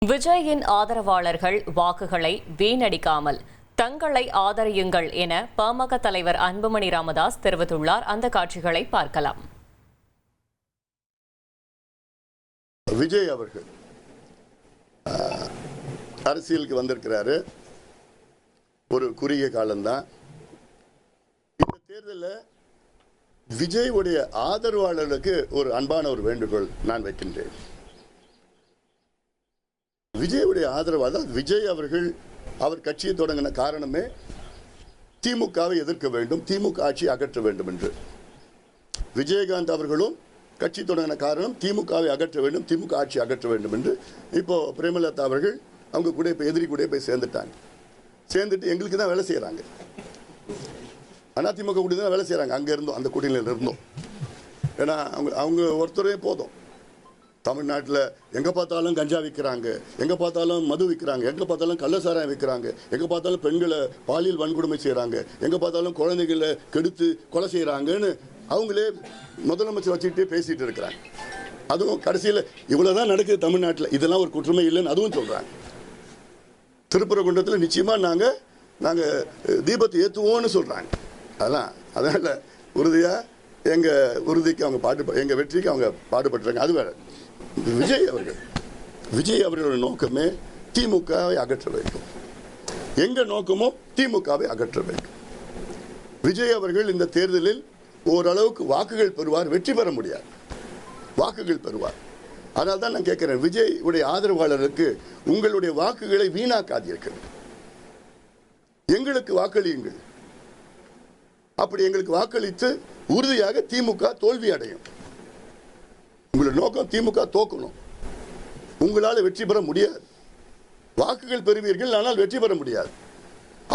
விஜயின் ஆதரவாளர்கள் வாக்குகளை வீணடிக்காமல் தங்களை ஆதரியுங்கள் என பாமக தலைவர் அன்புமணி ராமதாஸ் தெரிவித்துள்ளார். அந்த காட்சிகளை பார்க்கலாம். விஜய் அவர்கள் அரசியலுக்கு வந்திருக்கிறாரு. ஒரு குறுகிய காலம்தான். இந்த தேர்தலில் விஜய் உடைய ஆதரவாளர்களுக்கு ஒரு அன்பான ஒரு வேண்டுகோள் நான் வைக்கின்றேன். விஜயுடைய ஆதரவாளர் விஜய் அவர்கள் அவர் கட்சியை தொடங்கின காரணமே திமுகவை எதிர்க்க வேண்டும், திமுக ஆட்சியை அகற்ற வேண்டும் என்று. விஜயகாந்த் அவர்களும் கட்சி தொடங்கின காரணம் திமுகவை அகற்ற வேண்டும், திமுக ஆட்சி அகற்ற வேண்டும் என்று. இப்போ பிரேமலதா அவர்கள் அவங்க கூட இப்போ எதிரி கூட போய் சேர்ந்துட்டாங்க. சேர்ந்துட்டு எங்களுக்கு தான் வேலை செய்கிறாங்க. அதிமுக கூட தான் வேலை செய்கிறாங்க. அங்கே இருந்தோம், அந்த கூட்டணியில் இருந்தோம். ஏன்னா அவங்க ஒருத்தரே போதும். தமிழ்நாட்டில் எங்கே பார்த்தாலும் கஞ்சா விற்கிறாங்க, எங்கே பார்த்தாலும் மது விற்கிறாங்க, எங்கே பார்த்தாலும் கள்ளசாராயம் விற்கிறாங்க, எங்கே பார்த்தாலும் பெண்களை பாலியல் வன்கொடுமை செய்கிறாங்க, எங்கே பார்த்தாலும் குழந்தைகளை கெடுத்து கொலை செய்கிறாங்கன்னு அவங்களே முதலமைச்சர் வச்சுக்கிட்டே பேசிகிட்டு இருக்கிறாங்க. அதுவும் கடைசியில் இவ்வளோ தான் நடக்குது தமிழ்நாட்டில், இதெல்லாம் ஒரு குற்றமே இல்லைன்னு அதுவும் சொல்கிறாங்க. திருப்பரங்குன்றத்தில் நிச்சயமாக நாங்கள் தீபத்தை ஏற்றுவோன்னு சொல்கிறாங்க. அதனால் உறுதியாக எங்கள் உறுதிக்கு அவங்க எங்கள் வெற்றிக்கு அவங்க பாடுபட்டுறாங்க. அது வேறு. விஜய் அவர்களோட நோக்கமே திமுகவை அகற்ற வேண்டும். எங்க நோக்கமோ திமுகவை அகற்ற வேண்டும். விஜய் அவர்கள் இந்த தேர்தலில் ஓரளவுக்கு வாக்குகள் பெறுவார், வெற்றி பெற முடியாது, வாக்குகள் பெறுவார். அதனால தான் நான் கேட்கிறேன், விஜய் உடைய ஆதரவாளருக்கு உங்களுடைய வாக்குகளை வீணாக்காதீர்கள், எங்களுக்கு வாக்களியுங்கள். அப்படி எங்களுக்கு வாக்களித்து உறுதியாக திமுக தோல்வி அடையும். உங்களுடைய நோக்கம் திமுக தோக்கணும். உங்களால் வெற்றி பெற முடியாது. வாக்குகள் பெறுவீர்கள், ஆனால் வெற்றி பெற முடியாது.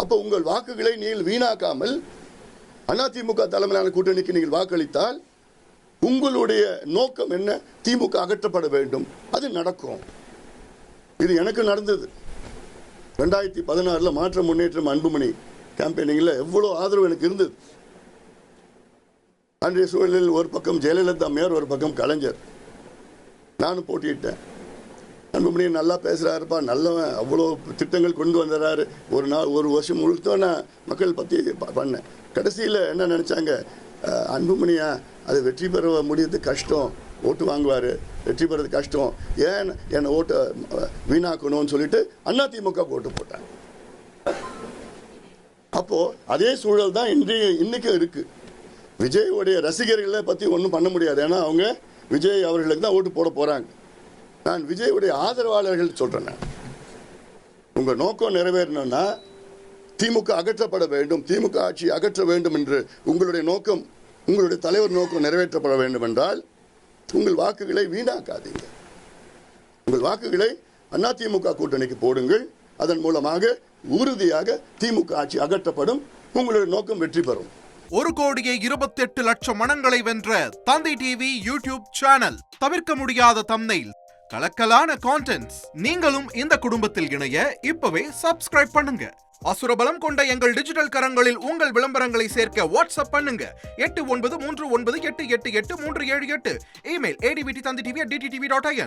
அப்போ உங்கள் வாக்குகளை நீங்கள் வீணாக்காமல் அதிமுக தலைமையிலான கூட்டணிக்கு நீங்கள் வாக்களித்தால் உங்களுடைய நோக்கம் என்ன? திமுக அகற்றப்பட வேண்டும். அது நடக்கும். இது எனக்கு நடந்தது. 2016 மாற்ற முன்னேற்றம் அன்புமணி கேம்பெயினிங்கில் எவ்வளோ ஆதரவு எனக்கு இருந்தது. அன்றைய சூழலில் ஒரு பக்கம் ஜெயலலிதா மேயர், ஒரு பக்கம் கலைஞர். நானும் போட்டியிட்டேன். அன்புமணி நல்லா பேசுகிறாருப்பா, நல்லவன், அவ்வளோ திட்டங்கள் கொண்டு வந்துடுறாரு. ஒரு வருஷம் முழுக்க நான் மக்கள் பற்றி பண்ணேன். கடைசியில் என்ன நினச்சாங்க, அன்புமணியா அது வெற்றி பெற முடியறது கஷ்டம், ஓட்டு வாங்குவார், வெற்றி பெறது கஷ்டம், ஏன் என்னை ஓட்டை வீணாக்கணும்னு சொல்லிட்டு அதிமுக ஓட்டு போட்டாங்க. அப்போது அதே சூழல் தான் இன்னைக்கும் இருக்குது. விஜயோடைய ரசிகர்களை பற்றி ஒன்றும் பண்ண முடியாது. ஏன்னா அவங்க விஜய் அவர்களுக்கு தான் ஓட்டு போட போகிறாங்க. நான் விஜயுடைய ஆதரவாளர்கள் சொல்கிறேன், உங்கள் நோக்கம் நிறைவேறணும்னா திமுக அகற்றப்பட வேண்டும், திமுக ஆட்சி அகற்ற வேண்டும் என்று உங்களுடைய நோக்கம், உங்களுடைய தலைவர் நோக்கம் நிறைவேற்றப்பட வேண்டும் என்றால் உங்கள் வாக்குகளை வீணாக்காதீங்க. உங்கள் வாக்குகளை அதிமுக கூட்டணிக்கு போடுங்கள். அதன் மூலமாக உறுதியாக திமுக ஆட்சி அகற்றப்படும், உங்களுடைய நோக்கம் வெற்றி பெறும். 1,28,00,000 மனங்களை வென்ற தந்தி டிவி யூடியூப் சேனல். தவிர்க்க முடியாத தம்ப்நெயில், கலக்கலான கான்டென்ட்ஸ். நீங்களும் இந்த குடும்பத்தில் இணைய இப்பவே சப்ஸ்கிரைப் பண்ணுங்க. அசுரபலம் கொண்ட எங்கள் டிஜிட்டல் கரங்களில் உங்கள் விளம்பரங்களை சேர்க்க வாட்ஸ்அப் பண்ணுங்க. 8939888838. Email advtthanditv@dttv.in.